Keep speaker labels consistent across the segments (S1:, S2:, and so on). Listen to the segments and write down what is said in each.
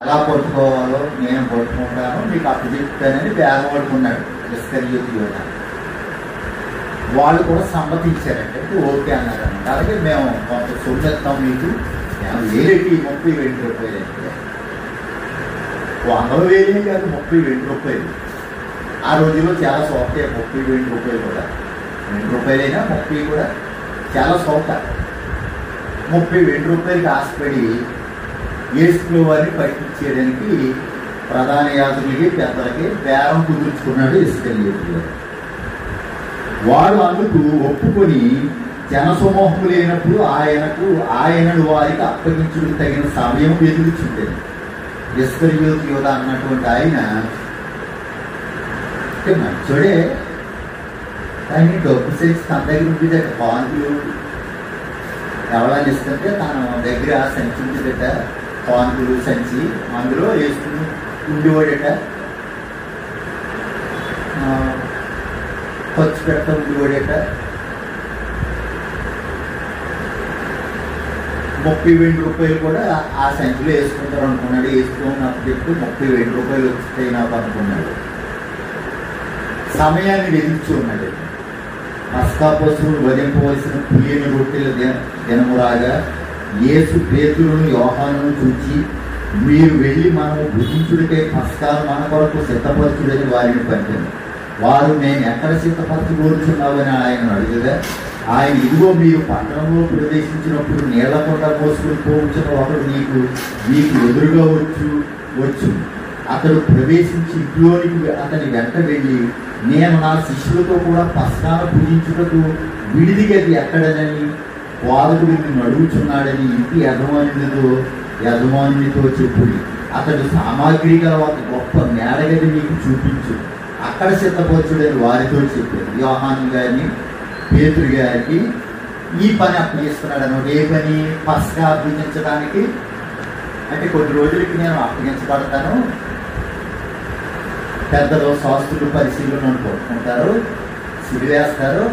S1: ఎలా పట్టుకోవాలో నేను పట్టుకుంటాను, మీకు అప్పచెప్తానని బేరం పడుకున్నాడు ఇస్కరియోతు యోధ. వాళ్ళు కూడా సమ్మతించారంటే ఓకే అన్నారన్నమాట. అలాగే మేము కొంత సొమ్మెత్తాం మీకు, వేరేటి 30,000 రూపాయలు అంటే 100,000 కాదు 30,000 రూపాయలు. ఆ రోజుల్లో చాలా సౌక 30,000 రూపాయలు కూడా, 2 రూపాయలైనా 30 కూడా చాలా సౌక. 30,000 రూపాయలకి ఆశపడి యేసు వారిని పట్టించేయడానికి ప్రధాన యాజకులకి పెద్దలకి బేరం కుదుర్చుకున్నాడు ఇస్కరియోతు. వాడు అందుకు ఒప్పుకొని జనసమూహం లేనప్పుడు ఆయనను వారికి అప్పగించుకు తగిన సమయం ఎదుగుచుండేది. ఇస్కరియోతు యోధ అన్నటువంటి ఆయన మంచోడే, కానీ డబ్బు సెన్స్ తన దగ్గర ఉండేది. కాన్పులు ఎవరైనా ఇస్తుంటే తన దగ్గర సంచి ఉండేదట, కాన్పులు సంచి అందులో వేసుకుని ఉండేవాడట, ఖర్చు పెట్ట ఉండేవాడట. 30,000 రూపాయలు కూడా ఆ సంచిలో వేసుకుంటారు అనుకున్నాడు. వేసుకున్నప్పుడు చెప్పి 30,000 రూపాయలు వస్తాయి నాకు అనుకున్నాడు. సమయాన్ని వెలిచి ఉన్నాడు. పస్కా పశువులు వధింపవలసిన పులియని రొట్టెల దినము రాగా యేసు పేతురును యోహానును చూచి, మీరు వెళ్ళి మనము భుజించుడికై పస్కాను మన కొరకు సిద్ధపరచుడని వారిని పంపాను. వారు నేను ఎక్కడ సిద్ధపరచబోతున్నామని ఆయన అడుగుగా ఆయన, ఇదిగో మీరు పట్టణంలో ప్రవేశించినప్పుడు నీళ్లకుండా మోసుకుని పోవచ్చిన ఒకడు మీకు ఎదురుగా వచ్చు. అతడు ప్రవేశించి ఇంట్లోనికి అతని వెంట వెళ్ళి, నేను నా శిష్యులతో కూడా పస్కాను పూజించుటకు విడిది గది ఎక్కడనని బోధకుడు నిన్ను అడుగుచున్నాడని ఇంటి యజమానితో చెప్పుడి. అతడు సామాగ్రి గల ఒక గొప్ప మేడగది మీకు చూపించు, అక్కడ సిద్ధపరచుడని వారితో చెప్పారు. యోహాను గారిని పేతురు గారికి ఈ పని అప్పగిస్తున్నాడు అన్నమాట. ఏ పని? పస్కా అప్పగించడానికి. అంటే కొన్ని రోజులకి నేను అప్పగించబడతాను, పెద్దలు శాస్త్రులు పరిశీలనలు కొట్టుకుంటారు, సిరివేస్తారు,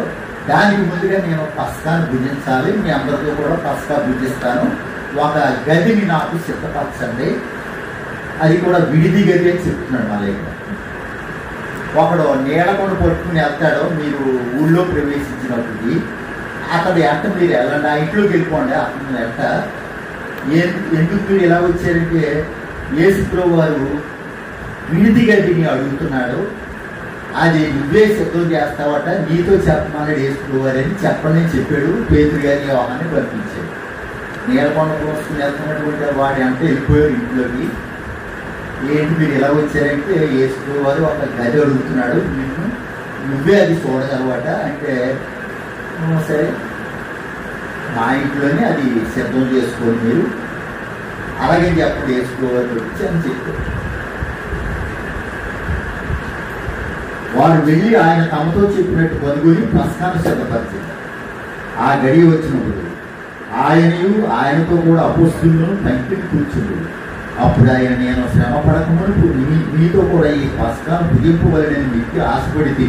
S1: దానికి ముందుగా నేను పస్కాను భుజించాలి, మీ అందరితో కూడా పస్కా భుజిస్తాను, ఒక గదిని నాకు సిద్ధపరచండి, అది కూడా విడిది గది అని చెప్తున్నాడు. మళ్ళీ ఒకడు నీడకొని పట్టుకుని వెళ్తాడు, మీరు ఊళ్ళో ప్రవేశించినప్పుడు అతడు ఎంట మీరు వెళ్ళండి, ఆ ఇంట్లోకి వెళ్ళిపోండి. అతను వెంట ఎందుకు మీరు ఎలా వచ్చారంటే యేసుప్రభు వారు విడిది గదిని అడుగుతున్నాడు, అది నువ్వే సిద్ధం చేస్తావట, నీతో చెప్పమన్నాడు యేసుప్రభు వారు అని చెప్పండి అని చెప్పాడు. పేతురు గారిని యోహాన్ని పంపించాడు. నీలకొండ కోసుకుని వెళ్తున్నటువంటి వాడి అంటే వెళ్ళిపోయారు ఇంట్లోకి. ఏంటి మీరు ఎలా వచ్చారంటే యేసుప్రభు వారు ఒక గది అడుగుతున్నాడు, నువ్వే అది చూడగలవట అంటే, సరే మా ఇంట్లోనే అది సిద్ధం చేసుకోండి మీరు, అలాగే చెప్పండి యేసుప్రభు వారు వచ్చి అని చెప్పారు. వారు వెళ్ళి ఆయన తమతో చెప్పినట్టు కొనుగొని పస్కాను సిద్ధపరిచారు. ఆ గడి వచ్చినప్పుడు ఆయనతో కూడా అపోస్తలులను పంపిణీ కూర్చుంది. అప్పుడు ఆయన, నేను శ్రమ పడకమునుపు మీతో కూడా ఈ పస్కాను భుజింపవలెనని మీకు ఆశపడితే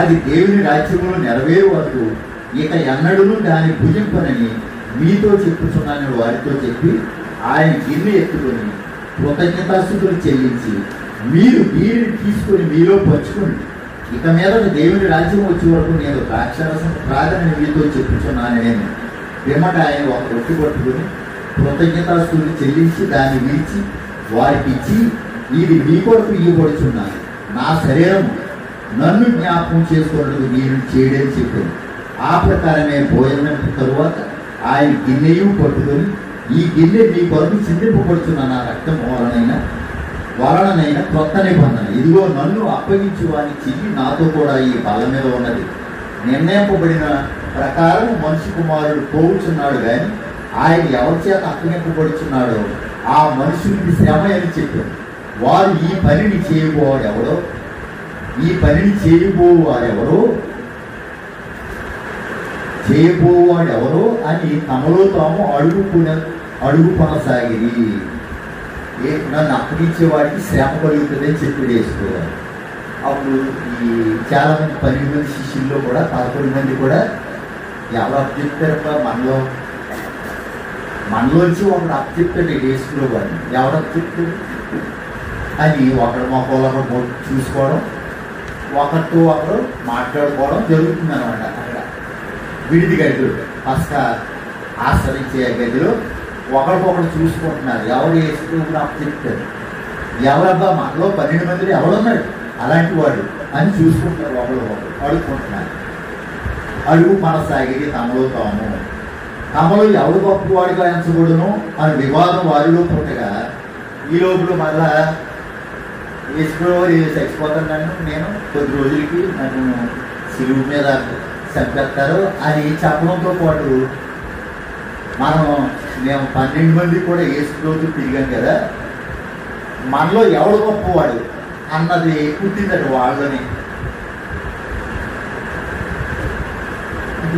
S1: అది దేవుని రాజ్యములో నెరవేరు వరకు ఇక ఎన్నడూను దాన్ని భుజింపనని మీతో చెప్పుచున్నానని వారితో చెప్పి ఆయన గిన్నె ఎత్తుకొని కృతజ్ఞతాస్తుతులు చెల్లించి, మీరు వీరిని తీసుకొని మీలో పంచుకోండి, ఇక మీద దేవుని రాజ్యం వచ్చే వరకు నేను ద్రాక్షారసం త్రాగనని మీతో చెప్పుచున్నాను. నేను పిమ్మట ఆయన ఒక రొట్టె పట్టుకొని కృతజ్ఞతాస్తుతులు చెల్లించి దాన్ని విడిచి వారికి ఇచ్చి, ఇది మీ కొరకు ఇవ్వబడుచున్నాను, నా శరీరము, నన్ను జ్ఞాపకం చేసుకున్నట్టు మీరు చేయడని చెప్పాను. ఆ ప్రకారమే భోజనం తరువాత ఆయన గిన్నెయు పట్టుకొని, ఈ గిన్నె మీ కొరకు చిందింపబడుచున్న నా రక్తం వలననైనా కొత్త నిబంధన, ఇదిగో నన్ను అప్పగించు అని చెయ్యి నాతో కూడా ఈ బల మీద ఉన్నది. నిర్ణయింపబడిన ప్రకారం మనిషి కుమారుడు పోవుచున్నాడు, కానీ ఆయన ఎవరి చేత అప్పగింపబడుచున్నాడో ఆ మనుషునికి శ్రమ అని చెప్పారు. వారు ఈ పనిని చేయబోవాడెవడో అని తమలో తాము అడుగు కొనసాగిరి. నన్ను అప్పగించేవాడికి శ్రమ కలుగుతుందని చెప్పి వేసుకోవాలి. అప్పుడు ఈ చాలా మంది 12 మంది శిష్యుల్లో కూడా 11 మంది కూడా ఎవరు అప్పచెప్తారప్ప మనలో మనలోంచి ఒకడు అప్పచెప్తాడు యేసులో వాడిని. ఎవరు అప్పచెప్తాడు అని ఒకడు మొక్కలు చూసుకోవడం, ఒకరితో ఒకరు మాట్లాడుకోవడం జరుగుతుంది అనమాట. అక్కడ విడిది గదిలో, పస్కా ఆశ్రయించే గదిలో ఒకరికొకరు చూసుకుంటున్నారు. ఎవరు యేసులో అప్పచెప్తారు, ఎవరబ్బా మనలో 12 మందిలో ఎవరున్నాడు అలాంటి వాడు అని చూసుకుంటారు. ఒకరు ఒకరు అడుగుకుంటున్నారు. అడుగు కొనసాగిరి తమలో తాము. తమలో ఎవరు గొప్పవాడిగా ఎంచబడును అని వివాదం వారిలో పుట్టగా, ఈ లోపల మళ్ళా యేసుప్రభువు చచ్చిపోతాను, నేను కొద్ది రోజులకి నన్ను సిలువు మీద చంపేస్తారు అని చెప్పడంతో పాటు మేము 12 మంది కూడా యేసుప్రభువుతో తిరిగాం కదా, మనలో ఎవడు గొప్పవాడు అన్నది పుట్టిందట వాళ్ళని.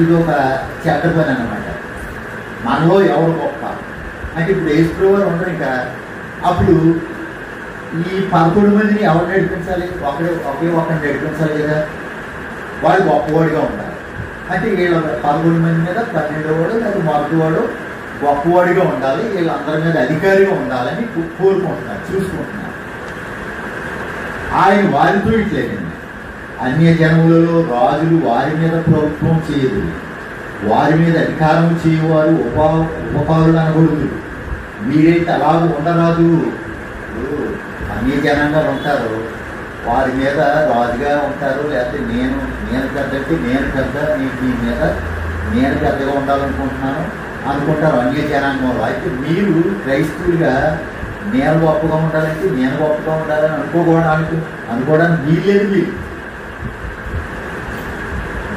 S1: ఇది ఒక చెడ్డ పని అన్నమాట. మనలో ఎవరు గొప్ప అంటే ఇప్పుడు యేసుప్రభువు ఉండరు. ఇంకా అప్పుడు ఈ 11 మందిని ఎవరు నడిపించాలి? ఒకే ఒకరిని నడిపించాలి కదా. వాడు గొప్పవాడిగా ఉండాలి. అంటే వీళ్ళ 11 మంది మీద 12వాడు లేదా మొదటివాడు గొప్పవాడిగా ఉండాలి, వీళ్ళందరి మీద అధికారిగా ఉండాలని కోరుకుంటున్నారు, చూసుకుంటున్నారు. ఆయన వారితో ఇట్లేదండి. అన్య జనములలో రాజులు వారి మీద ప్రభుత్వం చేయదు, వారి మీద అధికారం చేయవారు ఉపకారులు అనకూడదు. మీరైతే అలాగ ఉండరాదు. అన్య జనంగా ఉంటారు, వారి మీద రాజుగా ఉంటారు. లేకపోతే నేను పెద్దంటే నేను పెద్ద, మీ మీద నేను పెద్దగా ఉండాలనుకుంటున్నాను అనుకుంటారు అన్య జనాంగంలో. అయితే మీరు క్రైస్తవులుగా నేను గొప్పగా ఉండాలంటే నేను గొప్పగా ఉండాలని అనుకోవడానికి వీల్లేదు.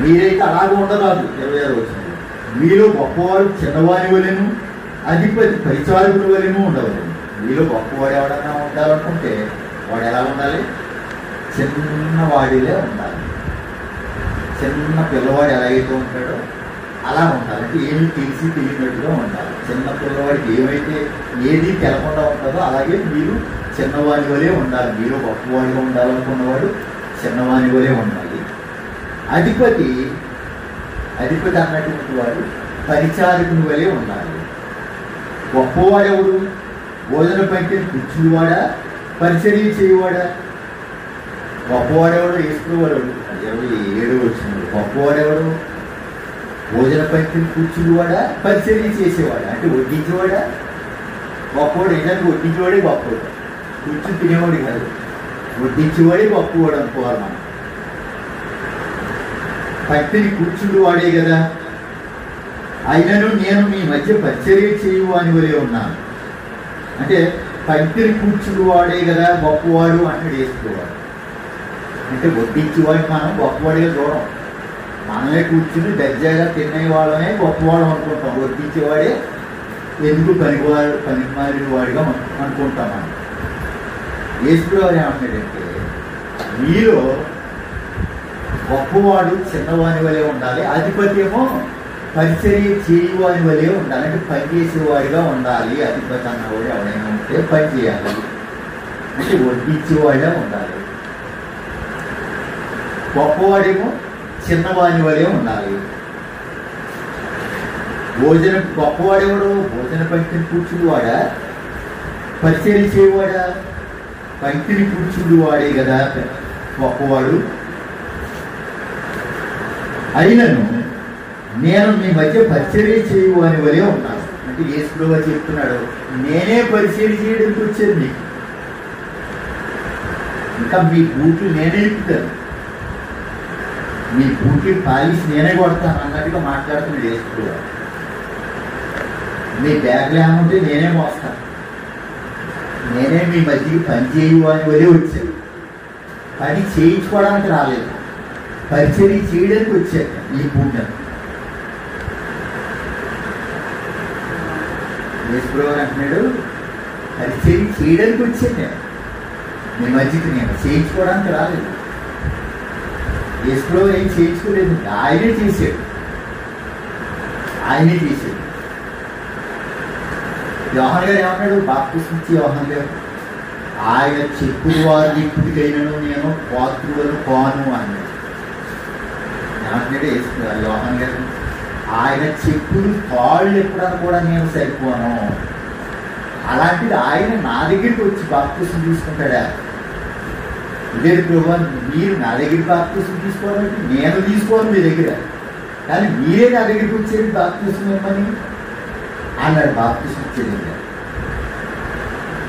S1: మీరైతే అలాగే ఉండరాదు. 26 వచనంలో మీలో గొప్పవాడు చిన్నవారి వలెను, అధిపతి పరిచారకుల వలెను ఉండవలేను. మీలో గొప్పవాడు ఎవడన్నా ఉండాలనుకుంటే వాడు ఎలా ఉండాలి? చిన్నవాడిలే ఉండాలి. చిన్న పిల్లవాడు ఎలాగైతే ఉంటాడో అలా ఉండాలి. అంటే ఏమి తెలిసి తెలియనట్టుగా ఉండాలి. చిన్న పిల్లవాడికి ఏది తెలకుండా ఉంటుందో అలాగే మీరు చిన్నవాడి వలే ఉండాలి. మీరు గొప్పవాడిగా ఉండాలనుకున్నవాడు చిన్నవాడి వలే ఉండాలి. అధిపతి అన్నటువంటి వాడు పరిచారకుని వలే ఉండాలి. గొప్పవాడెవడు? భోజన పంక్తిని కూర్చునివాడా, పరిచర్య చేయవాడా? గొప్పవాడెవడు? యేసువాడు 27 వచ్చినాడు. గొప్పవాడెవడు? భోజన పంక్తిని కూర్చునివాడా, పరిచర్య చేసేవాడా? అంటే వడ్డించేవాడా? గొప్పవాడు ఏంటంటే వడ్డించేవాడే గొప్పవాడు, కూర్చుని తినేవాడు కాదు. వడ్డించేవాడే గొప్పవాడు అనుకోవాలి మనం. పంక్తిని కూర్చుని వాడే కదా. అయినను నేను మీ మధ్య పరిచర్య చేయవాని వలే ఉన్నాను. అంటే పంక్తిని కూర్చుని వాడే కదా గొప్పవాడు అంటాడు యేసువాడు. అంటే వడ్డించేవాడిని మనం గొప్పవాడిగా చూడం. మనమే కూర్చుని దర్జాగా తినేవాళ్ళమే గొప్పవాడు అనుకుంటాం. వడ్డించేవాడే ఎందుకు పనికిమాలిన వాడిగా అనుకుంటాం మనం. యేసువాడు ఏమంటాడంటే మీలో గొప్పవాడు చిన్నవాని వలె ఉండాలి, అధిపతి ఏమో పరిచర్య చేయవాని వలె ఉండాలి. అంటే పని చేసేవాడిగా ఉండాలి. అధిపతి అన్నవాడు ఎవడైనా ఉంటే పని చేయాలి, అంటే వడ్డించేవాడిగా ఉండాలి. గొప్పవాడేమో చిన్నవాని వలె ఉండాలి. గొప్పవాడేవాడు భోజన పంక్తిని కూర్చుండివాడా, పరిచర్య చేయవాడా? పంక్తిని కూర్చుండివాడే కదా గొప్పవాడు. అయినను నేను మీ మధ్య పరిచర్య చేయవాని వలే ఉన్నాను. అంటే యేసుప్రభువు చెప్తున్నాడు, నేనే పరిచర్య చేయడానికి వచ్చాను మీకు. ఇంకా మీ బూట్లు నేనే ఇప్పుతాను, మీ బూట్లు పాలిసి నేనే కొడతాను అన్నట్టుగా మాట్లాడుతున్నాడు యేసుప్రభువు. మీ బ్యాగ్లో ఏమంటే నేనే మోస్తాను, నేనే మీ మధ్యకి పని చేయవాని వలే వచ్చాను. పని చేయించుకోవడానికి రాలేదు, పరిచర్య చేయడానికి వచ్చాక ఈ పుణ్యం. యేసుప్రభువు అంటున్నాడు, పరిచర్య చేయడానికి వచ్చాను మీ మధ్యకి, నేను చేయించుకోవడానికి రాలేదు. యేసుప్రభువు ఏం చేయించుకోలేదు, ఆయనే చేశాడు. యోహాను గారు ఏమన్నాడు? బాప్తిస్మం ఇచ్చే యోహాను గారు, ఆయన చెప్పుడు వారు ఇప్పటికైనాను నేను పాత్రులను కాను అన్నాడు. ఏమంటున్నాడు యోహాను గారు? ఆయన చెప్పులు తాళ్ళు ఎప్పుడని కూడా నేను సరిపోను. అలాంటిది ఆయన నా దగ్గరికి వచ్చి బాప్తిసం తీసుకుంటాడా? ఇదే ప్రభు, మీరు నా దగ్గర బాప్తిసం తీసుకోవాలంటే నేను తీసుకోను మీ దగ్గర, కానీ మీరే నా దగ్గరికి వచ్చేది బాప్తిసం ఇవ్వమని అన్నాడు. బాప్తిసం ఇచ్చేది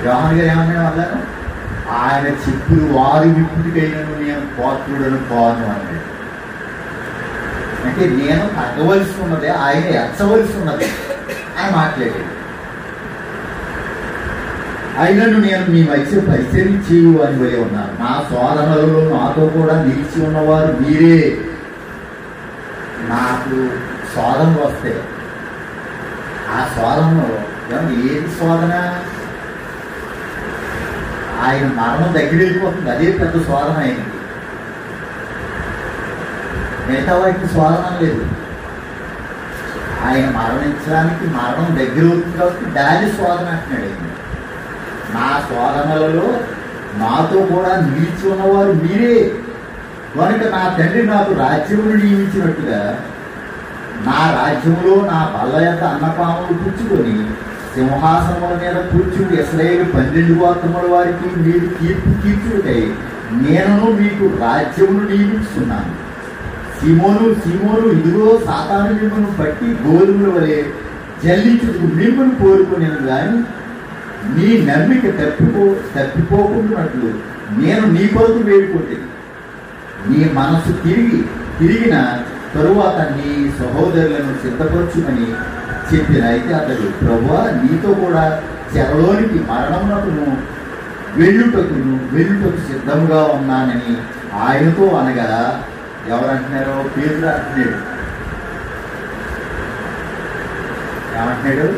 S1: యోహాను గారు ఏమన్నా అన్నాను, ఆయన చెప్పులు వారు విప్పుడికైనాను నేను పాత్రుడను కాను అన్నాడు. అంటే నేను తగ్గవలసి ఉన్నదే, ఆయన ఎచ్చవలసి ఉన్నది అని మాట్లాడాడు. అయినను నేను మీ మధ్య పరిచయించేవు అని వలే ఉన్నాను. నా శోధనలలో నాతో కూడా నిలిచి ఉన్నవారు మీరే. నాకు శోధనలు వస్తాయి. ఆ శోధనలో ఏది శోధన? ఆయన మరణం దగ్గర వెళ్ళిపోతుంది, అదే పెద్ద శోధన ఆయనకి. మిగతా వాటికి శోధన లేదు. ఆయన మరణించడానికి మరణం దగ్గర అవుతుంది కాబట్టి దాని శోధన అంటున్నాడు ఆయన. నా శోధనలలో నాతో కూడా నిలిచి ఉన్నవారు మీరే కనుక నా తండ్రి నాకు రాజ్యమును నియమించినట్టుగా నా రాజ్యంలో నా బల్ల యొక్క అన్నపాములు పుచ్చుకొని సింహాసనముల మీద కూర్చుని ఇశ్రాయేలు 12 గోత్రముల వారికి మీరు తీర్పు తీర్చుటై నేను మీకు రాజ్యమును నియమిస్తున్నాను. సీమోను సీమోను, ఇదిగో సాతాను మిమ్మల్ని బట్టి గోధుమల వలె జల్లించుటకు మిమ్మల్ని కోరుకునేను, కానీ నీ నమ్మిక తప్పిపోకుండానట్లు నేను నీ కొరకు వేడుకుంటుంది. నీ మనసు తిరిగిన తరువాత నీ సహోదరులను సిద్ధపరచుమని చెప్పిన. అయితే అతడు, ప్రభువా, నీతో కూడా చెరలోనికి మరణమునకును వెళ్ళుటకు సిద్ధంగా ఉన్నానని ఆయనతో అనగా, ఎవరంటున్నారో పేతురు అంటున్నాడు. ఏమంటున్నాడు?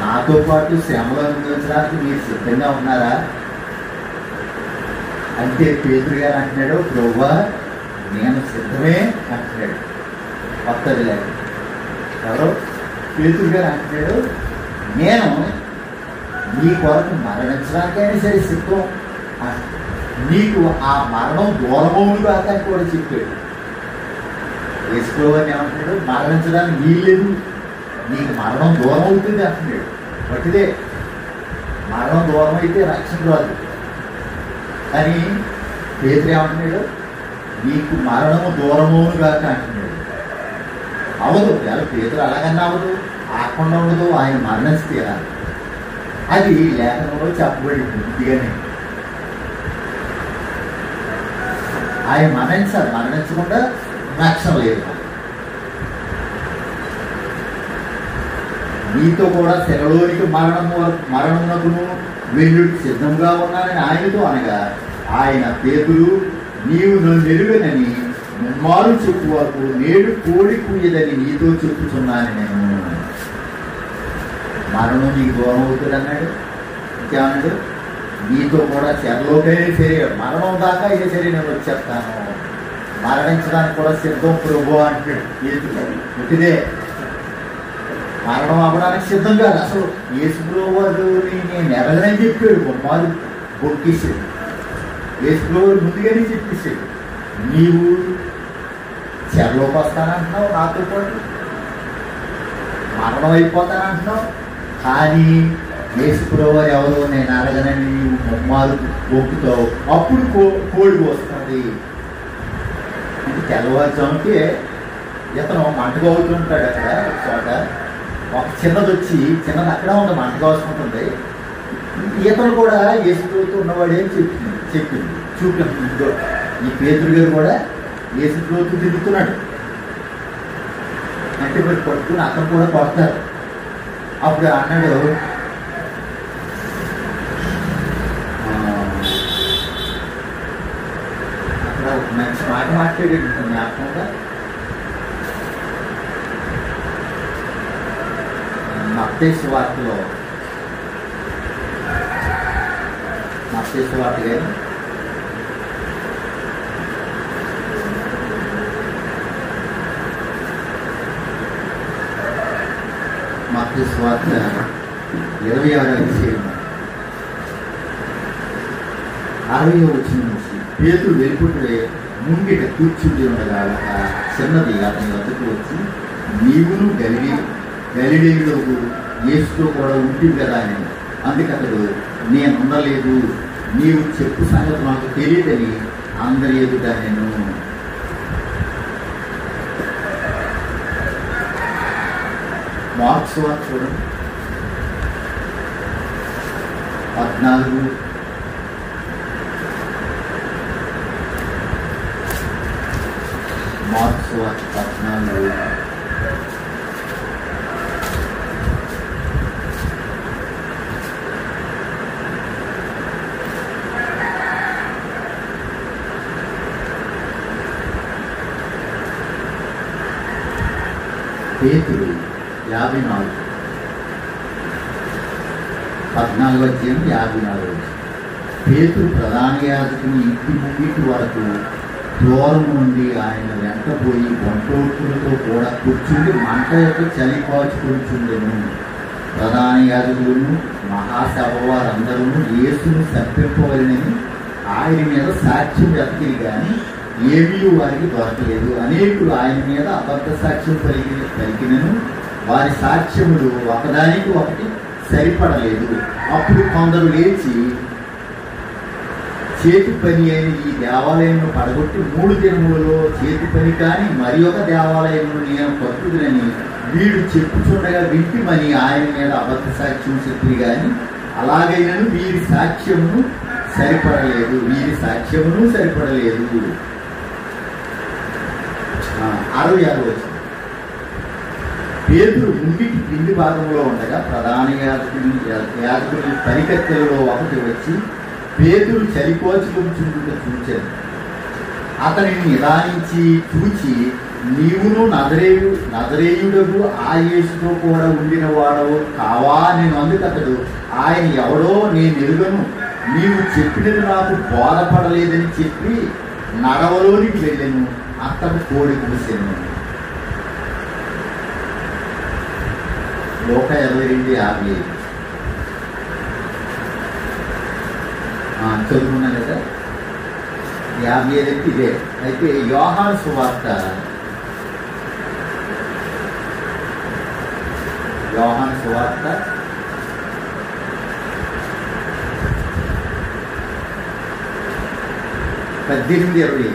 S1: నాతో పాటు శ్రమలో అనుభవించడానికి మీరు సిద్ధంగా ఉన్నారా అంటే పేతురు గారు అంటున్నాడు, ప్రభువా నేను సిద్ధమే అంటున్నాడు. కొత్తది లేదు. ఎవరో పేతురు గారు అంటున్నాడు, నేను నీ కొరకు మరణించడానికైనా సరే సిద్ధం, నీకు ఆ మరణం దూరమవును కాక కూడా చెప్పాడు. వేసుకోవని ఏమంటున్నాడు, మరణించడానికి వీల్లేదు, నీకు మరణం దూరం అవుతుంది అంటున్నాడు. బట్టిదే మరణం దూరం అయితే రక్షణ రాదు. కానీ పేతురు ఏమంటున్నాడు, నీకు మరణము దూరమవును కాక అంటున్నాడు. అవదు, పేతురు అలాగన్నా అవదు, ఆకుండా ఉండదు, ఆయన మరణిస్తే అది లేఖనంలో చెప్పబడింది ముందుగానే. ఆయన మరణించకుండా రక్షణ లేదు. నీతో కూడా శరలోనికి మరణమునకును వెళ్ళుడికి సిద్ధంగా ఉన్నానని ఆయనతో అనగా, ఆయన పేతురు, నీవు నన్ను ఎరుగనని ముమ్మారు చెప్పు వరకు నేడు కోడి కూయదని నీతో చెప్పుచున్నాను నేను. మరణం నీకు దూరం అవుతుంది అన్నాడు. ఇంకేమన్నాడు, నీతో కూడా చెరలోకైనా సరే మరణం దాకా అయినా సరే నేను వచ్చేస్తాను, మరణించడానికి కూడా సిద్ధం ప్రభు అంటాడు. పుట్టిదే మరణం అవ్వడానికి సిద్ధంగా. అసలు యేసుప్రభు వారిని నేను ఎరగనని చెప్పాడు. బొమ్మాలు బొక్కేసాడు. యేసుప్రభు వారు ముందుగానే చెప్పేసాడు, నీవు చెరలోకి వస్తానంటున్నావు, నాతో పాటు మరణం అయిపోతానంటున్నావు, కానీ యేసుప్రభు వారు ఎవరో నేను అడగనని నీవు బొమ్మాలు బొక్కుతావు, అప్పుడు కోడి వస్తుంది. అంటే తెల్లవారుజాముకి ఇతను మంటగా అవుతుంటాడు. అక్కడ ఒక చోట ఒక చిన్నది చిన్నది అక్కడ ఉంది, మంటగా వస్తుంటుంది. ఇతను కూడా యేసుప్రభుతో ఉన్నవాడే చెప్పింది చూపించింది. ఈ పేతురు గారు కూడా యేసుప్రభుతో తిరుగుతున్నాడు. అంటే మరి పట్టుకుని అతను కూడా కొడతారు. అప్పుడు అన్నాడు, అక్కడ ఒక మంచి మాట మాట్లాడాడు జ్ఞాపకంగా. మత్తయి సువార్తలో మత్తయి సువార్త గారు మత్తయి సువార్త 26వ అధ్యాయం 60వ వచనం నుంచి, పేతురు వెలుపుటే ముంగిట కూర్చుండి ఉండగా చిన్నది అతని వద్దకు వచ్చి, నీవును గలిలయుడవు యేసుతో కూడా ఉంటుంది కదా అని. అందుకే అతడు, నేను ఉండలేదు, నీవు చెప్పు సంగతి నాకు తెలియదని అందరి ఎదుట నేను మార్క్స్ వార్త చూడండి 14 మార్క్స్ వార్త 14 పేతురు 54 14 పేతురు ప్రధాన యాజకుని ఇంటి ముంగిటి వరకు దూరం నుండి ఆయన వెంటపోయి వంటోట్టులతో కూడా కూర్చుండి మంట యొక్క చలి కాచుకుంటుండెను. ప్రధాన యాజకులను మహాసభ వారందరూ యేసును చంపింపవలెనని ఆయన మీద సాక్ష్యం వెతకిరి కానీ ఏమీ వారికి దొరకలేదు. అనేకులు ఆయన మీద అబద్ధ సాక్ష్యం పలికినను వారి సాక్ష్యములు ఒకదానికి ఒకటి సరిపడలేదు. అప్పుడు కొందరు లేచి, చేతి పని అయిన ఈ దేవాలయంను పడగొట్టి 3 దినములలో చేతి పని కానీ మరి ఒక దేవాలయంను నేను కట్టుదునని వీడు చెప్పుచుండగా వింటిమని ఆయన మీద అబద్ధ సాక్ష్యం చెప్పి కానీ అలాగైనను వీరి సాక్ష్యమును సరిపడలేదు. 66 వచ్చింది. పేతురు ముంగిటి కింది భాగంలో ఉండగా ప్రధాన యాజకుడి పరికత్తెలలో ఒకటి వచ్చి పేతురు చలికోచుకుంటుంటే చూచాను. అతనిని నిదానించి చూచి, నీవును నజరేయుడగు ఆ యేసుతో కూడా ఉండిన వాడవు కావా నేను. అందుకు అతడు, ఆయన ఎవడో నేను ఎరుగను, నీవు చెప్పినది నాకు బోధపడలేదని చెప్పి నడవలోనికి వెళ్ళాను. అతడు కోడి కూసాను. లోక 22:55 చదువుకున్నాను కదా. 55 ఇదే. అయితే యోహాను సువార్త 18:20.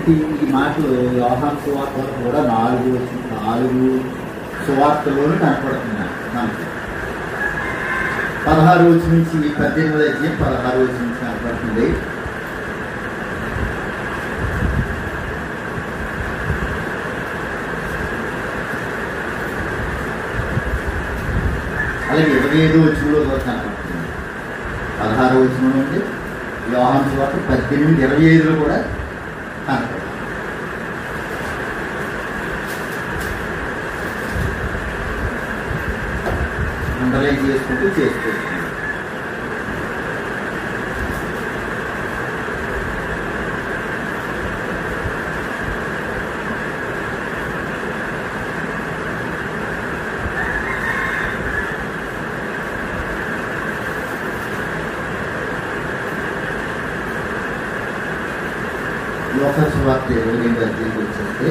S1: ఈ మాటలు యోహాను సువార్త కూడా 4 సువార్తలోనూ కనపడుతున్నాయి మనకి. 16 నుంచి 18 నుంచి కనపడుతుంది. అలాగే 25 కూడా కనపడుతుంది. 16 నుండి యోహాను సువార్త 18-25 కూడా కనపడుతుంది. అండర్లైన్ చేసుకుంటూ చేసుకోవచ్చు. లోక సువార్త 22 వచ్చేస్తే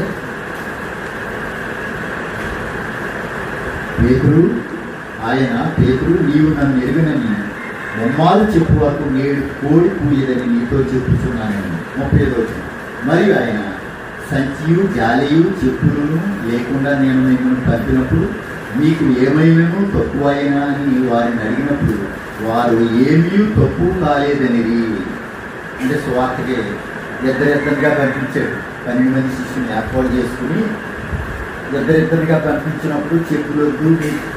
S1: పేతురు నీవు నన్ను ఎరుగనని ముమ్మారు చెప్పు వరకు నేడు కోడి పూయదని నీతో చెప్పుచున్నానని. 35 మరియు ఆయన సంచియు జాలియు చెప్పులను లేకుండా నేను మిమ్మల్ని పంపినప్పుడు మీకు ఏమైనాను తక్కువ అయినా అని వారిని అడిగినప్పుడు వారు ఏమీ తక్కువ కాలేదనిది. అంటే సువార్తకి ఇద్దరిద్దరిగా పంపించాడు. 12 మంది శిష్యుని ఏర్పాటు చేసుకుని ఇద్దరిద్దరిగా పంపించినప్పుడు చెప్పులొద్దు,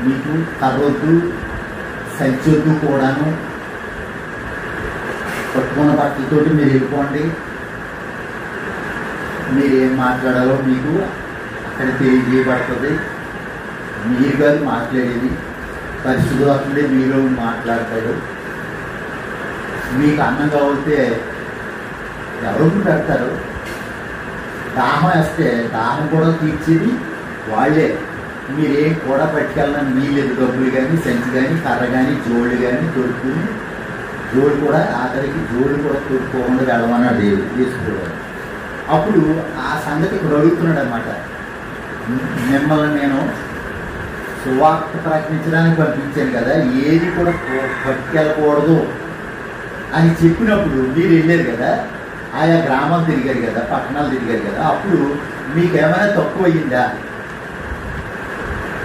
S1: మీకు కర్రొద్దు, సంచొద్దు కూడాను, పట్టుకున్న బట్టలతోటి మీరు వెళ్ళిపోండి, మీరేం మాట్లాడాలో మీకు అక్కడ తెలియజేయబడుతుంది. మీరు కాదు మాట్లాడేది, పరిశుద్ధాత్ముడే మీరు మాట్లాడతాడు. మీకు అన్నం కావాలితే ఎవరు పెడతారు, దాహం వేస్తే దాహం కూడా తీర్చేది వాళ్ళే మీరేం కూడా పట్టుకెళ్ళని వీలేదు, డబ్బులు కానీ సంచి కానీ కర్ర కానీ జోళ్ళు కానీ తొడుక్కుని, జోడు కూడా ఆఖరికి జోడు కూడా తొడుక్కోకుండా వెళ్ళమన్నాడు యేసుప్రభువు. అప్పుడు ఆ సంగతి ఇక్కడ అడుగుతున్నాడు అనమాట. మిమ్మల్ని నేను సువార్త ప్రకటించడానికి పంపించాను కదా, ఏది కూడా పట్టుకెళ్ళకూడదు అని చెప్పినప్పుడు మీరు వెళ్ళారు కదా, ఆయా గ్రామాలు తిరిగారు కదా, పట్టణాలు తిరిగారు కదా, అప్పుడు మీకేమైనా తక్కువ అయ్యిందా?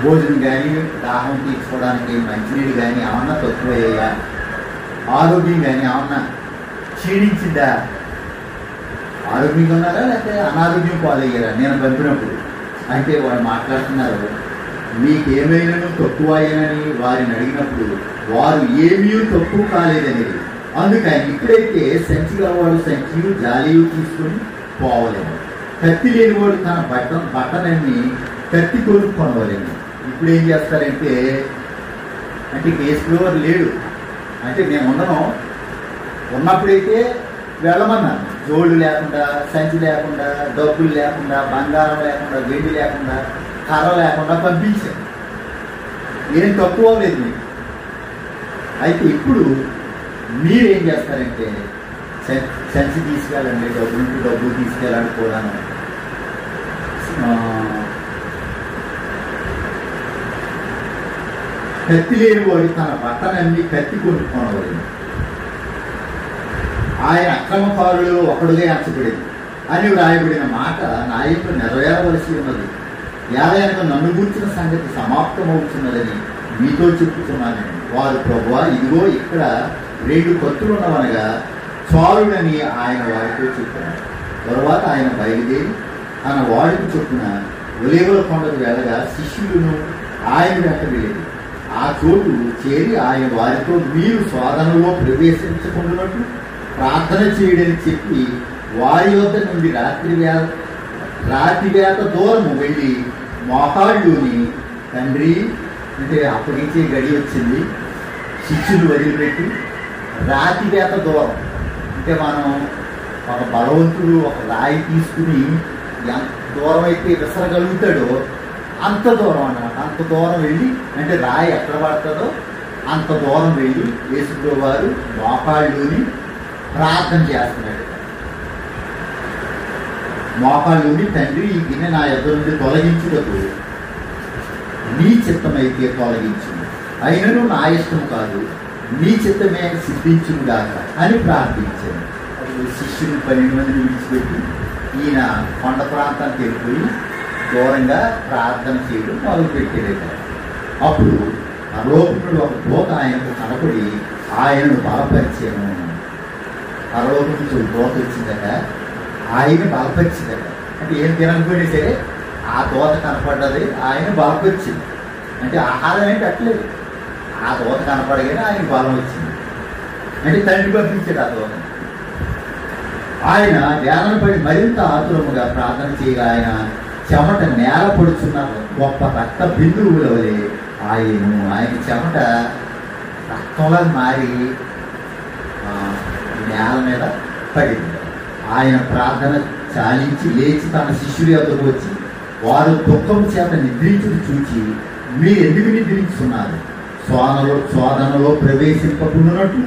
S1: భోజనం కానీ, దాహం తీర్చుకోవడానికి మంచినీళ్ళు కానీ ఏమన్నా తక్కువ అయ్యాయా? ఆరోగ్యం కానీ ఏమన్నా క్షీణించిందా? ఆరోగ్యంగా ఉన్నారా లేకపోతే అనారోగ్యం పాలయ్యారా నేను పంపినప్పుడు? అంటే వాళ్ళు మాట్లాడుతున్నారు, మీకేమైనా తక్కువ అయ్యానని వారిని అడిగినప్పుడు వారు ఏమీ తక్కువ కాలేదనేది. అందుకని ఇప్పుడైతే సంచి గలవాడు సంచియు జాలియు తీసుకొని పోవలేము, కత్తి లేనివాడు తన బట్టనన్ని కత్తి కొనుక్కొనవలేము. ఇప్పుడు ఏం చేస్తారంటే, అంటే కేసులో లేడు అంటే మేము ఉండను, ఉన్నప్పుడైతే వెళ్ళమన్నాను. జోళ్ళు లేకుండా, సంచి లేకుండా, డబ్బులు లేకుండా, బంగారం లేకుండా, వెండి లేకుండా, కర్ర లేకుండా పంపించాను. ఏం తక్కువ లేదు మీకు. అయితే ఇప్పుడు మీరేం చేస్తారంటే సంచి తీసుకెళ్ళండి, డబ్బులు తీసుకెళ్ళాలి కూడాను. కత్తి లేని వాడు తన బట్టనన్నీ కత్తి కొనుక్కోనవాడు. ఆయన అక్రమకారులు ఒకడుగా ఎంచబడింది అని వ్రాయబడిన మాట నాయకుడు నెరవేరవలసి ఉన్నది. ఏదైనా నన్ను గూర్చిన సంగతి సమాప్తమవుతున్నదని మీతో చెప్పుతున్నాను. వారు ప్రభువా ఇదిగో ఇక్కడ 2 కత్తులు ఉన్నవనగా చాలుడని ఆయన వారితో చెప్పారు. తరువాత ఆయన బయలుదేరి తన వాడికి చొప్పున ఒలీవల కొండకు వెళ్ళగా శిష్యులను ఆయన వెంట వెళ్ళేది. ఆ చోటు చేరి ఆయన వారితో మీరు శోధనలో ప్రవేశించకుండానట్లు ప్రార్థన చేయడని చెప్పి వారి వద్ద నుండి రాతివేత దూరము వెళ్ళి మోకాళ్ళుని తండ్రి అంటే అప్పగించే గడి వచ్చింది, శిష్యులు వదిలిపెట్టి రాతివేత దూరం అంటే మనం ఒక బలవంతుడు ఒక రాయి తీసుకుని ఎంత దూరం అయితే విసరగలుగుతాడో అంత దూరం అన్నమాట. అంత దూరం వెళ్ళి అంటే రాయి ఎక్కడ పడుతుందో అంత దూరం వెళ్ళి యేసుప్రభువు వారు మోకాళ్ళుని ప్రార్థన చేస్తున్నాడు. మోకాళ్ళుని తండ్రి ఈ గిన్నె నా యొద్ద నుండి తొలగించుటకు నీ చిత్తమైతే తొలగించు, అయినను నా ఇష్టం కాదు నీ చిత్తమే సిద్ధించుగాక అని ప్రార్థించాను. అప్పుడు శిష్యులు 12 మందిని విడిచిపెట్టి ఈయన కొండ ప్రాంతానికి వెళ్ళిపోయి దూరంగా ప్రార్థన చేయడం మొదలుపెట్టేది. అప్పుడు పరలోకముడు ఒక దూత ఆయనకు కనపడి ఆయనను బలపరిచాను. పరలోకం నుంచి ఒక దూత వచ్చిందట, ఆయన బలపరిచిందట. అంటే ఏం తినకపోయినా సరే ఆ దూత కనపడ్డది, ఆయన బలపరిచింది. అంటే ఆహారం ఏంటి అట్లేదు, ఆ దూత కనపడగానే ఆయన బలం వచ్చింది. అంటే తండ్రి పంపించాడు ఆ దూత. ఆయన వేదన పడి మరింత ఆతురముగా ప్రార్థన చేయగా ఆయన చెమట నేల పడుచున్న గొప్ప రక్త బిందువుల వలె ఆయన చెమట రక్తంలా మారి నేల మీద పడింది. ఆయన ప్రార్థన చాలించి లేచి తన శిష్యుల యొద్దకు వచ్చి వారు దుఃఖం చేత నిద్రించుడు చూచి మీరు ఎందుకు నిద్రించున్నారు, శోధనలో ప్రవేశింపకున్నట్లు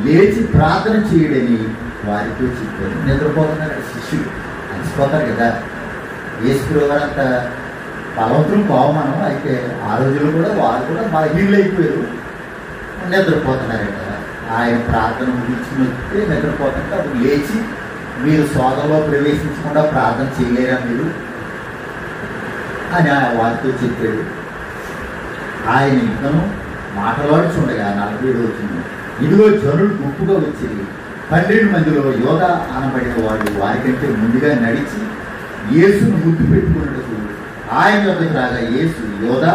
S1: లేచి ప్రార్థన చేయడని వారితో చెప్పారు. నిద్రపోతున్నారు శిష్యులు, అలసిపోతారు కదా. యేసుప్రభువు గారు అంత బలవంతులు మనం అయితే ఆ రోజుల్లో కూడా వారు కూడా బలహీనులు అయిపోయారు, నిద్రపోతున్నారు కదా. ఆయన ప్రార్థన ముగించినట్టే నిద్రపోతుంటే అప్పుడు లేచి మీరు శోధనలో ప్రవేశించకుండా ప్రార్థన చేయలేరా మీరు అని వారితో చెప్పాడు. ఆయన ఇంకను మాటలాడుచుండగా 47 వచ్చింది. ఇదిగో జనులు గుంపుగా వచ్చేది. 12 మందిలో యోధ అనబడిన వాడు వారికంటే ముందుగా నడిచి యేసును గుర్తు పెట్టుకున్నట్టు ఆయన వద్దకు రాగా యేసు యోధ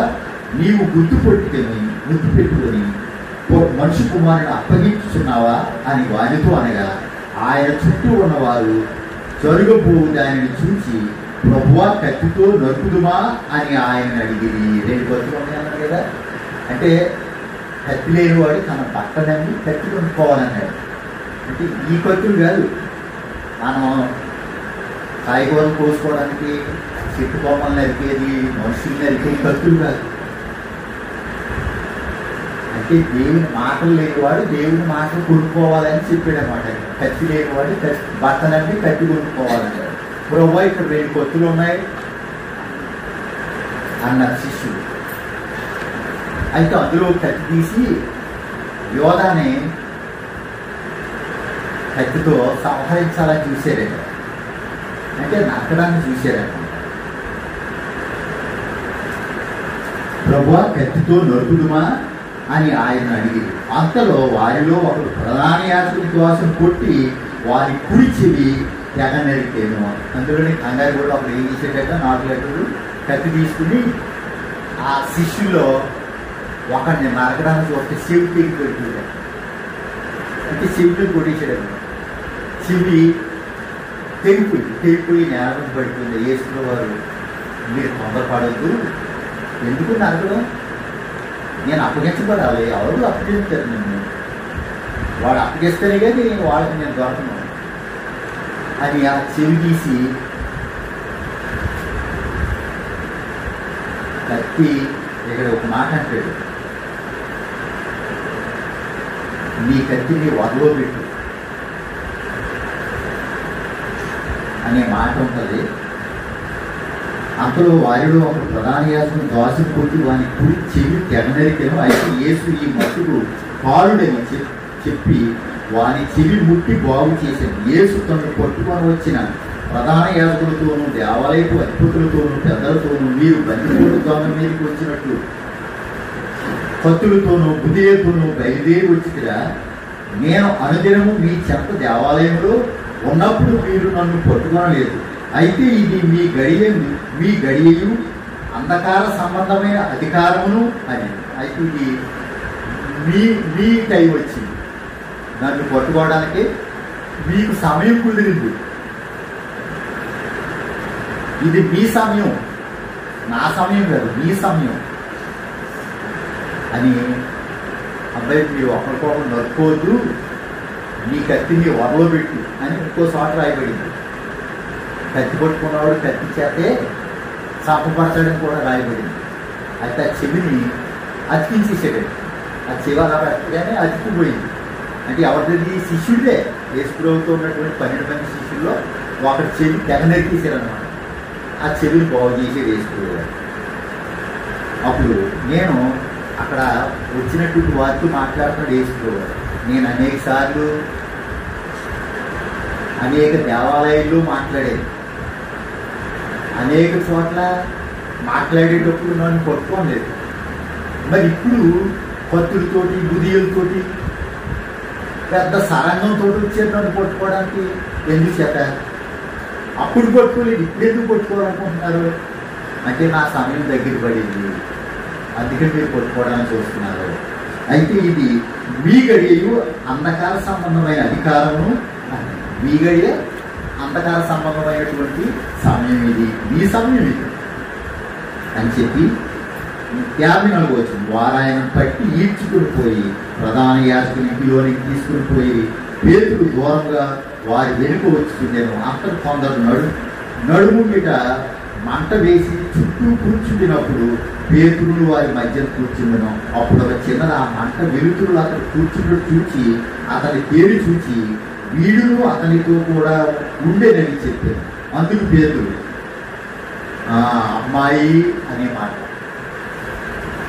S1: నీవు గుర్తు పెట్టుకొని మనిషి కుమారుని అప్పగించుచున్నావా అని వారితో అనగా ఆయన చుట్టూ ఉన్నవారు జరుగబోవు దానిని చూసి ప్రభువా కత్తితో నరుకుదుమా అని ఆయన అడిగిరి. 2 కత్తులు ఉన్నాయన్నారు కదా, అంటే కత్తి లేనివాడు తన బట్టనని కత్తి కొనుక్కోవాలన్నాడు. అంటే ఈ కత్తులు కాదు, మనం కాయగూరలు కోసుకోవడానికి చెట్టు కొమ్మలు నరికేది, మనుషులు నరికేది కత్తులు కాదు. అంటే దేవుని మాటలు లేనివాడు దేవుని మాటలు కొనుక్కోవాలని చెప్పాడు అనమాట. కత్తి లేనివాడు బట్టలన్నీ కత్తి కొనుక్కోవాలంటాడు. ప్రభు ఇక్కడ 2 కత్తులు ఉన్నాయి అన్నారు శిష్యుడు. అయితే అందులో కత్తి తీసి యోధాని కత్తితో సంహరించాలని చూశారట. అంటే నరకడాన్ని చూశారట. ప్రభువా కత్తితో నరుకుదుమా అని ఆయన అడిగి, అంతలో వారిలో ఒకరు ప్రధాన యాజకుని కోసం కొట్టి వారి కుడి చెవి తెగ నరికేను. అందులోని కంగారు కూడా అప్పుడు ఏం చేసేటట్ట 4 లీటర్లు కత్తి తీసుకుని ఆ శిష్యుల్లో ఒకరిని నరకడానికి ఒక చెవి తెగి పెడుతుంది. అంటే చెవిలో కొట్టేసాడు. చెవి తెగిపోయి నేల పడుతుంది. యేసు వారు, మీరు తొందరపడద్దు, ఎందుకు నరకడం, నేను అప్పగించబడాలి, ఎవరు అప్పగిస్తారు నిన్ను, వాడు అప్పగిస్తేనే కానీ వాళ్ళకి నేను దొరకను అని ఆ చెవి తీసి కత్తి ఇక్కడ ఒక మాట అంటాడు, నీ కత్తిని వదలో పెట్టు అనే మాట ఉంటుంది. అంతలో వారిలో ఒక ప్రధాన యాజకుని దోషం కొట్టి వాని కుడి చెవి తెగనరికెను. అయితే యేసు ఈ మట్టుకు పాలుడని చెప్పి వాని చెవి ముట్టి బాగు చేశాను. యేసు తను పట్టుకొని వచ్చిన ప్రధాన యాజకులతోనూ దేవాలయపు అధిపతులతోనూ పెద్దలతోనూ మీరు బందిపోటు దొంగ మీదకి వచ్చినట్లు కత్తులతోనూ బుద్ధితోనూ బయలుదేరి వచ్చిరా, నేను అనుదినము మీ చెంత దేవాలయంలో ఉన్నప్పుడు మీరు నన్ను పట్టుకోనలేదు. అయితే ఇది మీ గడియయు అంధకార సంబంధమైన అధికారమును అని. అయితే ఇది మీకై వచ్చింది, నన్ను పట్టుకోవడానికి మీకు సమయం కుదిరింది, ఇది మీ సమయం, నా సమయం కాదు, మీ సమయం అని. అబ్బాయి మీరు ఒకరికొకరు నరుకోవద్దు, నీ కత్తిని వరలో పెట్టు అని ఇంకో చోట రాయబడింది. కత్తి పట్టుకున్నవాడు కత్తి చేతే చంపబడతాడని కూడా రాయబడింది. అయితే ఆ చెవిని అతికించేసాడు. ఆ చెవి అలా పెట్టగానే అతికిపోయింది. అంటే ఎవరిది? శిష్యుడిదే. యేసుప్రభువుతో ఉన్నటువంటి 12 మంది శిష్యుల్లో ఒకటి చెవి తెగ నరికేశారనమాట. ఆ చెవిని బాగు చేసేది యేసుప్రభువు. అప్పుడు నేను అక్కడ వచ్చినటువంటి వారితో మాట్లాడుతున్నాడు యేసుప్రభువు. నేను అనేక సార్లు అనేక దేవాలయాల్లో మాట్లాడేది, అనేక చోట్ల మాట్లాడేటప్పుడు నన్ను పట్టుకోలేదు. మరి ఇప్పుడు కత్తులతోటి బుదియలతోటి పెద్ద సరంగంతో వచ్చారు నన్ను పట్టుకోవడానికి. ఎందుకు చేత అప్పుడు పట్టుకోలేదు, ఇప్పుడు ఎందుకు పట్టుకోవాలనుకుంటున్నారు అంటే నా సమయం దగ్గర పడింది, అందుకే మీరు పట్టుకోవడానికి చూస్తున్నారు. అయితే ఇది మీ గడియు అంధకార సంబంధమైన అధికారము, మీ గడియ అంధకార సంబంధమైనటువంటి సమయం ఇది, మీ సమయం ఇది అని చెప్పి 54 వచ్చింది. వారు ఆయన పట్టి ఈడ్చుకుని పోయి ప్రధాన యాజకుని ఇంటిలోనికి తీసుకుని పోయి పేతురు దూరంగా వారి వెనుక వచ్చుతుండేను. అంతకు కొందరు నడుము మీద మంట వేసి చుట్టూ కూర్చుండినప్పుడు పేతురులు వారి మధ్య కూర్చుండను. అప్పుడు ఒక చిన్నది ఆ మంట వెలుతురులు అతను కూర్చున్నట్టు చూచి అతని పేరు చూచి వీడును అతనితో కూడా ఉండేనని చెప్పాను. అందుకు పేతురు అమ్మాయి అనే మాట,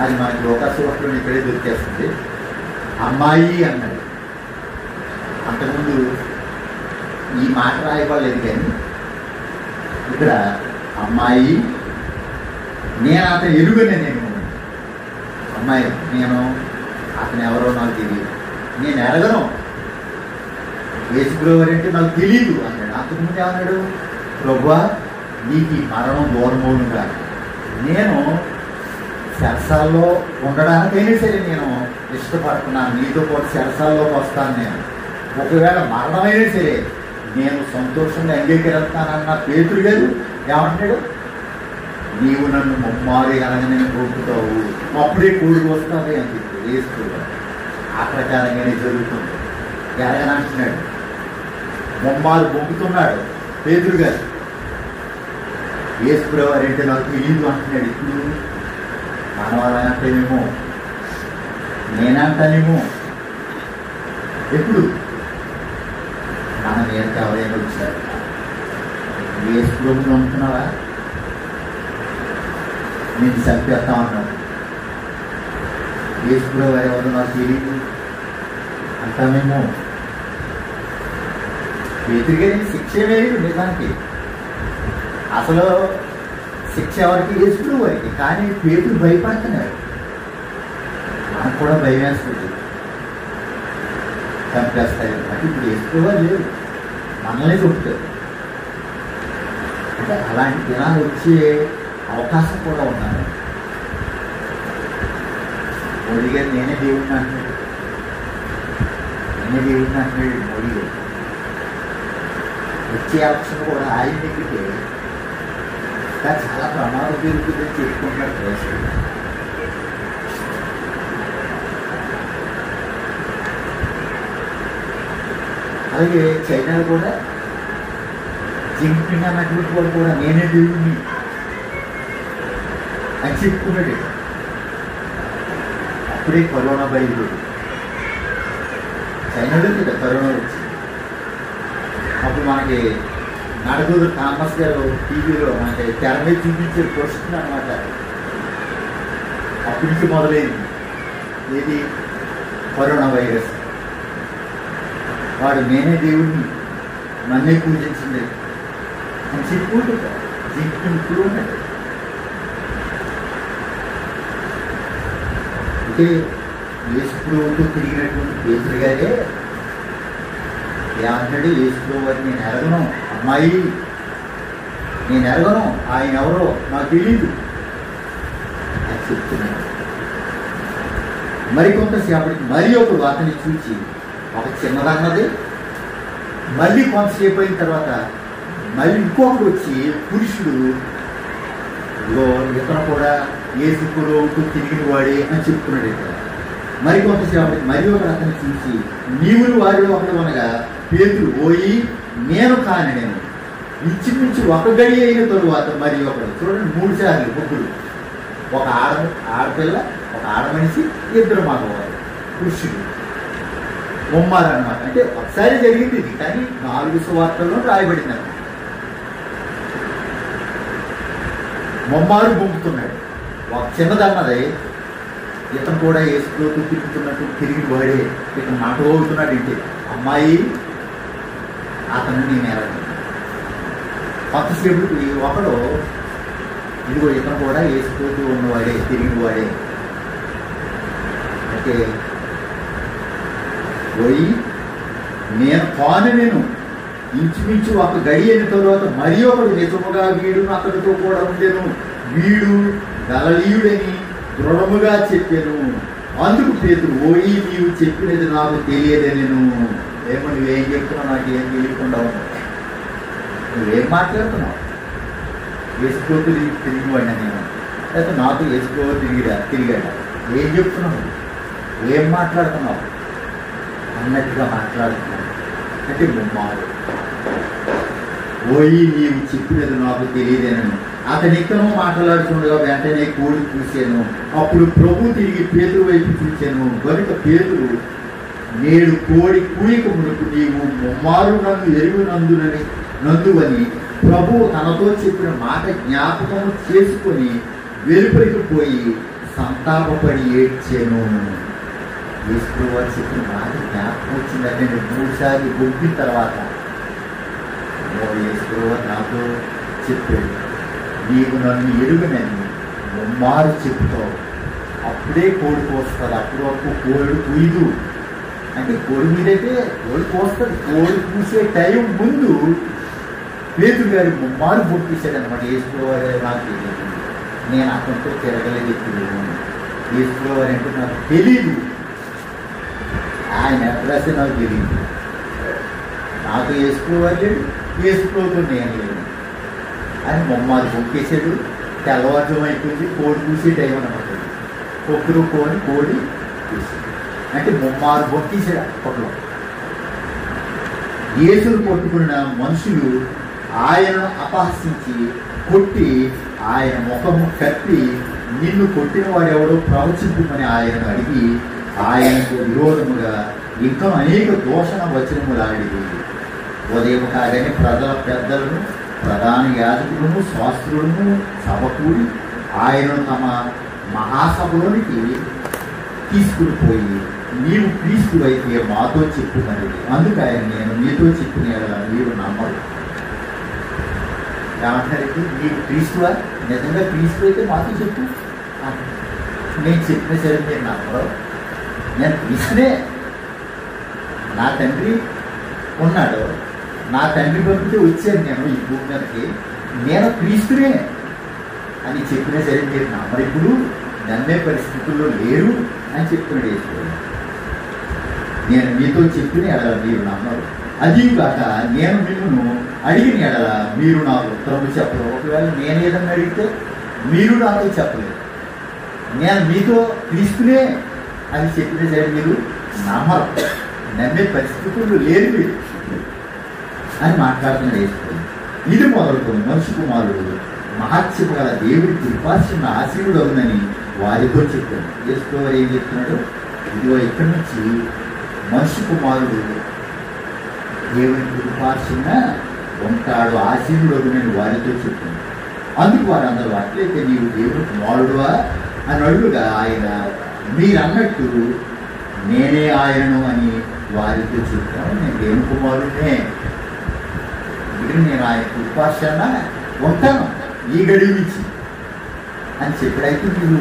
S1: అది మనకి లోకసువార్తలో ఇక్కడే దొరికేస్తుంది. అమ్మాయి అన్నది. అంతకుముందు ఈ మాట రాయబడలేదు, కానీ ఇక్కడ అమ్మాయి, నేను అతను ఎరుగనే, నేను అమ్మాయి, నేను అతను ఎవరో నాకు తెలియదు, నేను ఎరగను, యేసుప్రభువు అంటే నాకు తెలియదు అన్నాడు. అంతకుముందు ఏమన్నాడు? ప్రభువా నీకు ఈ మరణం దూరమవును కాదు, నేను చెరసాల్లో ఉండడానికైనా సరే నేను ఇష్టపడుతున్నాను, నీతో పాటు చెరసాల్లోకి వస్తాను, నేను ఒకవేళ మరణమైనా సరే నేను సంతోషంగా అంగీకరిస్తానన్న పేతురు గారు ఏమంటాడు? నీవు నన్ను ముమ్మారి అనగానే కోరుకుతావు, అప్పుడే కూడుకు వస్తావే అని చెప్పి వేస్తున్నాడు. ఆ ప్రకారంగానే జరుగుతుంది. ఎరగనంటున్నాడు, ముమ్మారు బొంకుతున్నాడు పేతురు గారు. యేసుప్రభు అంటే నాకు తెలియదు అంటున్నాడు. ఇప్పుడు మనం అలా అంటేనేమో, నేనంటానేమో. ఎప్పుడు మన మీదకి ఎవరైనా వచ్చారు, యేసుప్రభుని నమ్ముతున్నావా, నేను చంపేస్తా ఉన్నాను, యేసుప్రభు ఎవరు నాకు తెలియదు అంటామేమో. పేతురుగారికి శిక్ష వేయదు నిజానికి. అసలు శిక్ష ఎవరికి? యేసుప్రభు వారికి. కానీ పేతురు భయపడుతున్నాడు. మనకు కూడా భయం వేస్తుంది, చంపేస్తాయి అంటే. ఇప్పుడు యేసుప్రభు లేదు, మనల్ని చంపుతారు. అంటే అలాంటి దినాలు వచ్చే అవకాశం కూడా ఉన్నాను. మోడీ గారు నేనే దేవుడిని అంటున్నాడు, నేనే దేవుడిని అంటున్నాడు మోడీ గారు. వచ్చే అవకాశం కూడా ఆయన దగ్గరికి చాలా ప్రమాదం పెరుగుతుందని చెప్పుకుంటున్నాడు ప్రజలు. అలాగే చైనాలో కూడా జింగ్పింగ్ అన్నటువంటి వాళ్ళు కూడా నేనే దేవుడిని అని చెప్పుకున్నాడు. అప్పుడే కరోనా బయలు చైనాలో కదా కరోనా వచ్చింది. అప్పుడు మనకి నడగూరు థామస్ గారు టీవీలో మనకి తెర మీద చూపించే ప్రశ్న అనమాట. అప్పటి నుంచి మొదలైంది ఏది? Corona virus. వాడు నేనే దేవుడిని, నన్నే పూజించింది అని చెప్పుకుంటుంటారు. ఇప్పుడు ఉన్నాడు. అంటే యేసుప్రభువుతో తిరిగినటువంటి పేతురు గారే ఏమంటాడు? యేసుప్రభు వారిని నేను ఎరగను, అమ్మాయి నేను ఎరగను, ఆయన ఎవరో నాకు తెలియదు అని చెప్తున్నాడు. మరికొంతసేపటికి మరి ఒక అతన్ని చూచి, ఒక చిన్నదన్నది, మళ్ళీ కొంతసేపు అయిన తర్వాత మళ్ళీ ఇంకొకటి వచ్చి, పురుషుడు ఇతను కూడా యేసుప్రభువుతో తిరిగిన వాడే అని చెప్తున్నాడు. ఇక్కడ మరికొంతసేపటికి మరి ఒక అతన్ని చూసి, నీవులు వారిలో ఒకటి అనగా పేతురు పోయి, నేను కాని నేను. ఇంచుమించు ఒక గడి అయిన తరువాత మరి ఒకడు, చూడండి 3 సార్లు ముగ్గురు, ఒక ఆడపిల్ల, ఒక ఆడమనిషి, 2 మగవారు, పురుషుడు, బొమ్మారన్నమాట. అంటే ఒకసారి జరిగింది ఇది, కానీ 4 సువార్తల్లో రాయబడింది అన్నమాట. బొమ్మారు బొంపుతున్నాడు. ఒక చిన్నదన్నది, ఇతను కూడా యేసుప్రభువుతో తిరుగుతున్నట్టు తిరిగి వాడే ఇతను మాట్లాడుతున్నాడు. ఇంటి అమ్మాయి అతను నేను ఎరగను. కొంతసేపుకి ఒకడు, ఇదిగో ఇతను కూడా యేసుప్రభువుతో ఉన్నవాడే, తిరిగి వాడే అంటే పోయి, నేను కాను నేను. ఇంచుమించు ఒక గడి అయిన తర్వాత మరి ఒకడు నిజముగా వీడు అతడితో కూడా ఉండేను, వీడు గలిలయుడని దృఢముగా చెప్పాను. అందుకు పేతురు, పోయి నీవు చెప్పినది నాకు తెలియదనెను. ఏమో నువ్వేం చెప్తున్నావు, నాకు ఏం తెలియకుండా ఉన్నావు, నువ్వేం మాట్లాడుతున్నావు? యేసుప్రభువుతో తిరిగివాడినా నేను, లేకపోతే నాతో యేసుప్రభువు తిరిగాడా? ఏం చెప్తున్నావు, ఏం మాట్లాడుతున్నావు అన్నట్టుగా మాట్లాడుతున్నావు. అంటే బొమ్మారు పోయి నీవు చెప్పినది నాకు తెలియదేనను. అతని ఇక్కడో మాట్లాడుతుండగా వెంటనే కోడి చూశాను. అప్పుడు ప్రభు తిరిగి పేతురు వైపు చూశాను. కనుక పేతురు, నేడు కోడి కూయిక మునుపు నీవు బొమ్మారు నన్ను నందువని ప్రభువు తనతో చెప్పిన మాట జ్ఞాపకం చేసుకొని వెలుపలికి పోయి సంతాపపడి ఏడ్చాను. యేసుప్రభువు వారు చెప్పిన మాట జ్ఞాపకం వచ్చిందంటే 3 సార్లు గొప్పిన తర్వాత యేసుప్రభువు వారు నాతో చెప్పాడు, నీవు నన్ను ఎరుగనని బొమ్మారు చెప్తావు. అప్పుడే కోడి కోస్తుంది, అప్పుడు వరకు కోడి కూయదు. అంటే కోడి మీదైతే కోడి కోస్తుంది. కోడి కూసే టైం ముందు పేతురు గారి బొమ్మారు బొప్పించాడు అనమాట. యేసుప్రభువు వారు నాకు తెలియదు, నేను అతనితో తిరగలేదు, ఎప్పుడు యేసుప్రభువు వారు అంటే నాకు తెలీదు, ఆయన అడ్రస్ నాకు తెలియదు, నాకు యేసుప్రభువు వారు లేడు, యేసుప్రభువుతో నేను లేదు అని బొమ్మారు బొక్కేసాడు. తెల్లవారుజాము అయిపోయింది, కోడి కూసే టైం అనమాట. కొక్కురు కోడి కూసాడు. అంటే బొమ్మారు బొక్కేసాడు. అప్పట్లో యేసును పట్టుకున్న మనుషులు ఆయనను అపహసించి కొట్టి ఆయన ముఖము కప్పి నిన్ను కొట్టిన వాడెవడో ప్రవచింపుమని ఆయనను అడిగి ఆయనకు విరోధముగా ఇంకా అనేక దూషణ వచనములాడి ఉదయం కాగానే ప్రజల పెద్దలను ప్రధాన యాజకులను శాస్త్రులను సభ కూడి ఆయనను తమ మహాసభలోనికి తీసుకుని పోయి నీవు క్రీస్తువైతే మాతో చెప్పుమని అందుకు ఆయన నేను మీతో చెప్పిన మీరు నమ్మరు. ఏమంటారంటే నీవు క్రీస్తువా, నిజంగా క్రీస్తు అయితే మాతో చెప్పు. నేను చెప్పిన సరే మీరు నమ్మరు. నేను క్రీస్తునే, నా తండ్రి ఉన్నాడు, నా తండ్రి పంపితే వచ్చాను నేను ఈ భూమి మీదకి, నేను క్రీస్తునే అని చెప్పినా సరే మీరు నమ్మరు. ఇప్పుడు నమ్మే పరిస్థితుల్లో లేరు అని చెప్తున్నాడు యేసు. నేను మీతో చెప్పిన ఎడల మీరు నమ్మరు. అది కాక నేను మిమ్మల్ని అడిగిన ఎడల మీరు నాకు ఉత్తరము చెప్పరు. ఒకవేళ నేను ఏదన్నా అడిగితే మీరు నాతో చెప్పలేదు. నేను మీతో క్రీస్తునే అని చెప్పినా సరే మీరు నమ్మరు, నమ్మే పరిస్థితుల్లో లేరు మీరు అని మాట్లాడుతున్నాడు యేసు. ఇది మొదలుకొని మనిషి కుమారుడు మహత్యము గల దేవుడి కృపార్చన ఆశీర్వుడు అవునని వారితో చెప్పాడు. యేసు వారు ఏం చెప్తున్నాడు, ఇదిగో ఇక్కడి నుంచి మనిషి కుమారుడు దేవుడి కృపార్చన ఉంటాడు, ఆశీర్వుడు అవునని వారితో చెప్పాడు. అందుకు వారందరూ అట్లయితే నీవు దేవుడు కుమారుడువా అని అడుగుగా ఆయన మీరన్నట్టు నేనే ఆయనను అని వారితో చెప్పాను. నేను దేవుని కుమారుడినే, నేను ఆయన కృపార్చన ఉంటాను ఈ గడి నుంచి అని చెప్పడైతే మీరు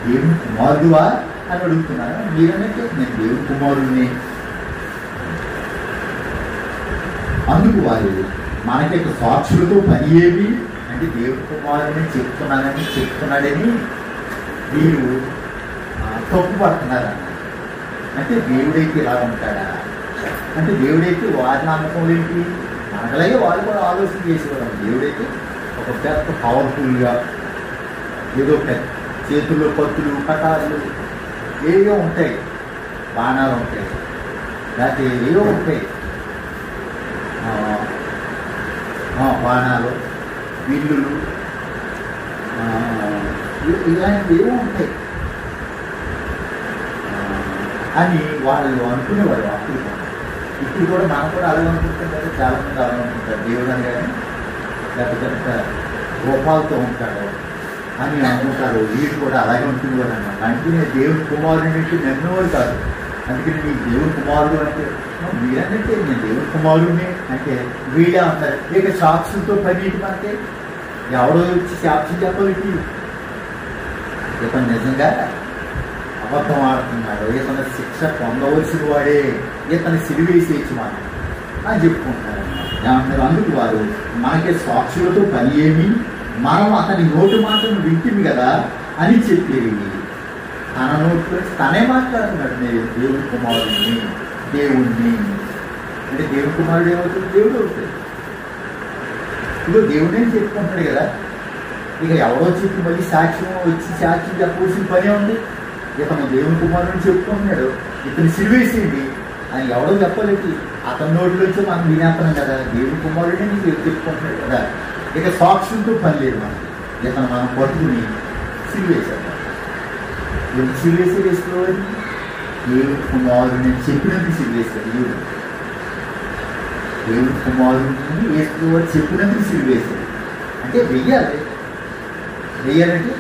S1: దేవుని కుమారుడువా అని అడుగుతున్నారా? మీరన్నట్టే నేను దేవుని కుమారుడిని. అందుకు వారు మనకి సాక్షులతో పని ఏమి అంటే దేవుడి కుమారుడిని చెప్తున్నాడని వీరు తప్పుపడుతున్నారు. అంటే దేవుడైతే ఇలా ఉంటాడా అంటే దేవుడైతే వారి నమ్మకం ఏంటి? మనకలాగే వాళ్ళు కూడా ఆలోచన చేసేవారు. దేవుడైతే ఒక పెద్ద పవర్ఫుల్గా ఏదో పెద్ద చేతుల్లో పత్తులు కటాలు ఏవో ఉంటాయి, బాణాలు ఉంటాయి, లేకపోతే ఏవో ఉంటాయి, బాణాలు, విల్లులు, ఇలాంటివి ఏవో ఉంటాయి అని వాళ్ళు అనుకునేవారు. అప్పుడు ఇప్పుడు కూడా మనం కూడా అలా అనుకుంటాం కదా, చాలామంది అలా అనుకుంటారు. దేవుడు అని కానీ లేకపోతే గోపాలతో ఉంటాడు అని అనుకుంటారు. వీడు కూడా అలాగే ఉంటుందేవాడు అన్నమాట. అంటే నేను దేవుడి కుమారుడు అంటే నమ్మేవాడు కాదు. అందుకని నీ దేవుడి కుమారుడు అంటే మీరన్నట్టే నేను దేవుడి కుమారుడిని అంటే వీడే అంటారు. ఇక సాక్షులతో పని మనకి ఎవడో వచ్చి సాక్షి చెప్పలేదు. ఇతను నిజంగా అబద్ధం ఆడుతున్నాడు, ఇతను శిక్ష పొందవలసిన వాడే, ఇతను సిరివేసేసి మనం అని చెప్పుకుంటారు అన్నమాట. అందుకు వారు మనకి సాక్షులతో పని ఏమి, మనం అతని నోటి మాటను వింటుంది కదా అని చెప్పేది. తన నోట్లో తనే మాట్లాడుతున్నాడు, నేను దేవుడి కుమారుడిని, దేవుణ్ణి అంటే దేవుడి కుమారుడు ఏమవుతుంది? దేవుడు అవుతుంది. ఇదో దేవుడే చెప్పుకుంటాడు కదా. ఇక ఎవరో చెప్పి మళ్ళీ సాక్ష్యం వచ్చి సాక్ష్యం చెప్పవలసిన పనే ఉంది. ఇతను దేవుని కుమారుడిని చెప్పుకుంటున్నాడు, ఇతను సిరివేసింది అని ఎవడో చెప్పలేదు. అతని నోటిలోంచి మనం వినేస్తున్నాం కదా, దేవుని కుమారుడిని నీకు చెప్పుకుంటున్నాడు కదా. ఇక సాక్షులతో పని లేదు మనకి. ఇతను మనం పట్టుకుని సిరివేశాడు. ఎందుకు సిరివేసి వేసుకోవాలి? దేవుని కుమారుడిని చెప్పినందుకు సిరివేశాడు. దేవుని కుమారుడిని వేసుకోవాలి చెప్పినందుకు సిరివేశాడు. అంటే వెయ్యాలంటే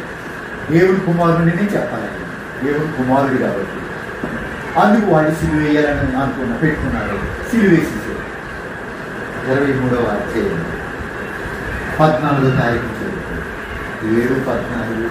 S1: దేవుని కుమారుడినే చెప్పాలి. దేవుని కుమారుడు కాబట్టి అందుకు వాళ్ళు సిలువ వేయాలని పెట్టుకున్నారు. సిలువ వేసేసారు. 23వ అధ్యాయం 14వ తారీఖు 7-14